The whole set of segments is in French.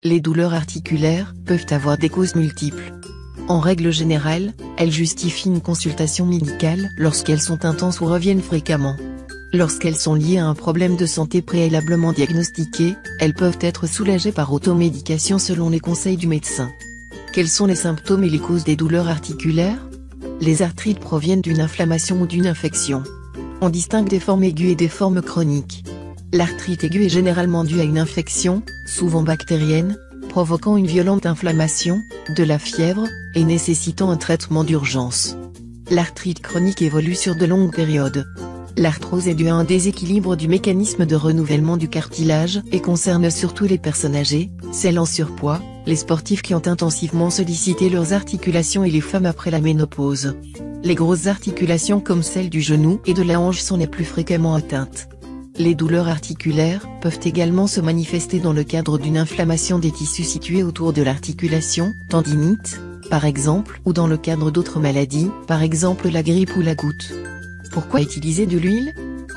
Les douleurs articulaires peuvent avoir des causes multiples. En règle générale, elles justifient une consultation médicale lorsqu'elles sont intenses ou reviennent fréquemment. Lorsqu'elles sont liées à un problème de santé préalablement diagnostiqué, elles peuvent être soulagées par automédication selon les conseils du médecin. Quels sont les symptômes et les causes des douleurs articulaires? Les arthrites proviennent d'une inflammation ou d'une infection. On distingue des formes aiguës et des formes chroniques. L'arthrite aiguë est généralement due à une infection, souvent bactérienne, provoquant une violente inflammation, de la fièvre, et nécessitant un traitement d'urgence. L'arthrite chronique évolue sur de longues périodes. L'arthrose est due à un déséquilibre du mécanisme de renouvellement du cartilage et concerne surtout les personnes âgées, celles en surpoids, les sportifs qui ont intensivement sollicité leurs articulations et les femmes après la ménopause. Les grosses articulations comme celles du genou et de la hanche sont les plus fréquemment atteintes. Les douleurs articulaires peuvent également se manifester dans le cadre d'une inflammation des tissus situés autour de l'articulation, tendinite, par exemple, ou dans le cadre d'autres maladies, par exemple la grippe ou la goutte. Pourquoi utiliser de l'huile?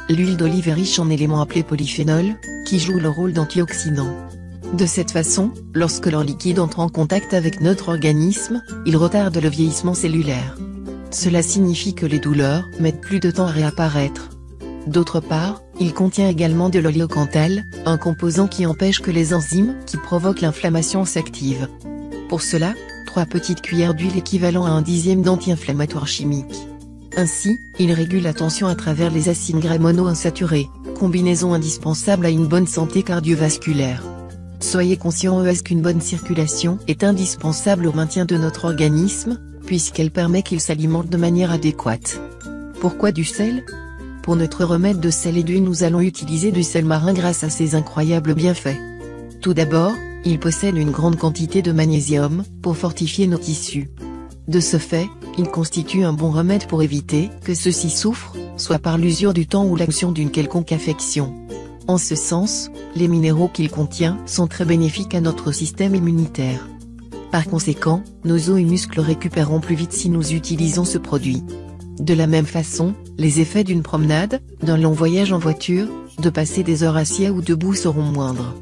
L'huile d'olive est riche en éléments appelés polyphénols, qui jouent le rôle d'antioxydants. De cette façon, lorsque leur liquide entre en contact avec notre organisme, il retarde le vieillissement cellulaire. Cela signifie que les douleurs mettent plus de temps à réapparaître. D'autre part, il contient également de l'oléocanthal, un composant qui empêche que les enzymes qui provoquent l'inflammation s'activent. Pour cela, 3 petites cuillères d'huile équivalent à 1/10 d'anti-inflammatoire chimique. Ainsi, il régule la tension à travers les acides gras monoinsaturés, combinaison indispensable à une bonne santé cardiovasculaire. Soyez conscient qu'une bonne circulation est indispensable au maintien de notre organisme, puisqu'elle permet qu'il s'alimente de manière adéquate. Pourquoi du sel? Pour notre remède de sel et d'huile, nous allons utiliser du sel marin grâce à ses incroyables bienfaits. Tout d'abord, il possède une grande quantité de magnésium, pour fortifier nos tissus. De ce fait, il constitue un bon remède pour éviter que ceux-ci souffrent, soit par l'usure du temps ou l'action d'une quelconque affection. En ce sens, les minéraux qu'il contient sont très bénéfiques à notre système immunitaire. Par conséquent, nos os et muscles récupéreront plus vite si nous utilisons ce produit. De la même façon, les effets d'une promenade, d'un long voyage en voiture, de passer des heures assis ou debout seront moindres.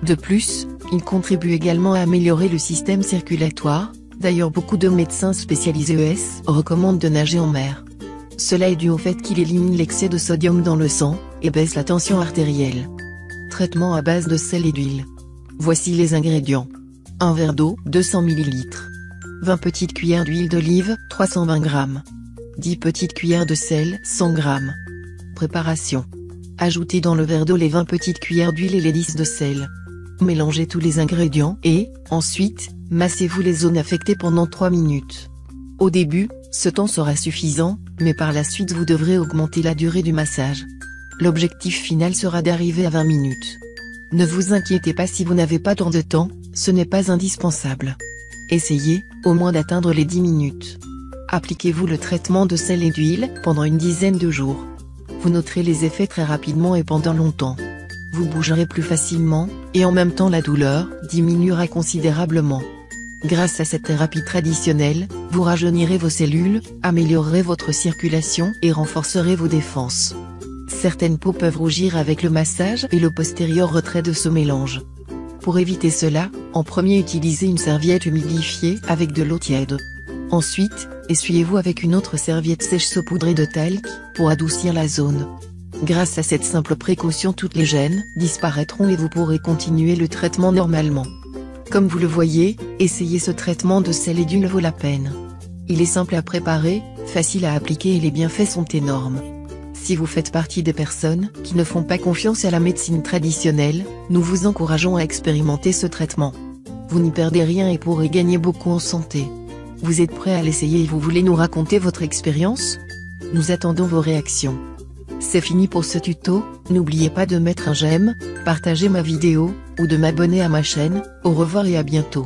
De plus, il contribue également à améliorer le système circulatoire. D'ailleurs, beaucoup de médecins spécialisés recommandent de nager en mer. Cela est dû au fait qu'il élimine l'excès de sodium dans le sang, et baisse la tension artérielle. Traitement à base de sel et d'huile. Voici les ingrédients. 1 verre d'eau, 200 ml. 20 petites cuillères d'huile d'olive, 320 g. 10 petites cuillères de sel, 100 g. Préparation. Ajoutez dans le verre d'eau les 20 petites cuillères d'huile et les 10 de sel. Mélangez tous les ingrédients et, ensuite, massez-vous les zones affectées pendant 3 minutes. Au début, ce temps sera suffisant, mais par la suite vous devrez augmenter la durée du massage. L'objectif final sera d'arriver à 20 minutes. Ne vous inquiétez pas si vous n'avez pas tant de temps, ce n'est pas indispensable. Essayez, au moins d'atteindre les 10 minutes. Appliquez-vous le traitement de sel et d'huile pendant une dizaine de jours. Vous noterez les effets très rapidement et pendant longtemps. Vous bougerez plus facilement, et en même temps la douleur diminuera considérablement. Grâce à cette thérapie traditionnelle, vous rajeunirez vos cellules, améliorerez votre circulation et renforcerez vos défenses. Certaines peaux peuvent rougir avec le massage et le postérieur retrait de ce mélange. Pour éviter cela, en premier utilisez une serviette humidifiée avec de l'eau tiède. Ensuite, essuyez-vous avec une autre serviette sèche saupoudrée de talc, pour adoucir la zone. Grâce à cette simple précaution, toutes les gênes disparaîtront et vous pourrez continuer le traitement normalement. Comme vous le voyez, essayer ce traitement de sel et d'huile vaut la peine. Il est simple à préparer, facile à appliquer et les bienfaits sont énormes. Si vous faites partie des personnes qui ne font pas confiance à la médecine traditionnelle, nous vous encourageons à expérimenter ce traitement. Vous n'y perdez rien et pourrez gagner beaucoup en santé. Vous êtes prêt à l'essayer et vous voulez nous raconter votre expérience? Nous attendons vos réactions. C'est fini pour ce tuto, n'oubliez pas de mettre un j'aime, partager ma vidéo, ou de m'abonner à ma chaîne. Au revoir et à bientôt.